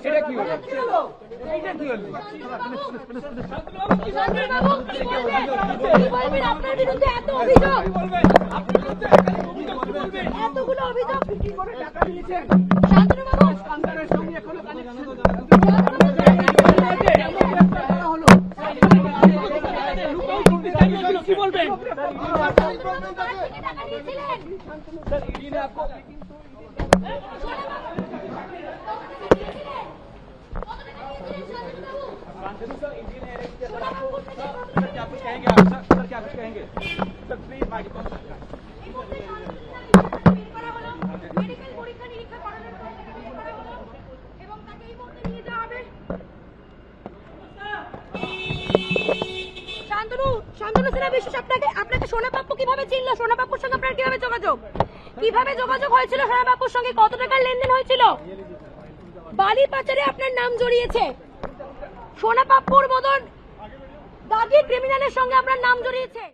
এটা কি হলো? এটা কি হলো? আপনার বিরুদ্ধে এত অভিযোগ, এতগুলো অভিযোগ কি করে টাকা নিয়েছেন? শান্তনুবাবু, সন্তানের সঙ্গে এখনো কানেকশন কি বলবেন? টাকা নিয়েছিলেন শান্তনু সিনহা বিশেষ আপনাকে সোনাপাপ্পু কিভাবে চিনল? সোনাপাপ্পুর সঙ্গে আপনার কিভাবে যোগাযোগ হয়েছিল? সোনাপাপ্পুর সঙ্গে কত টাকার লেনদেন হয়েছিল? বালি পাচারে আপনার নাম জড়িয়েছে, সোনাপাপ্পুর মতন দাগি ক্রিমিনালের সঙ্গে আপনার নাম জড়িয়েছে।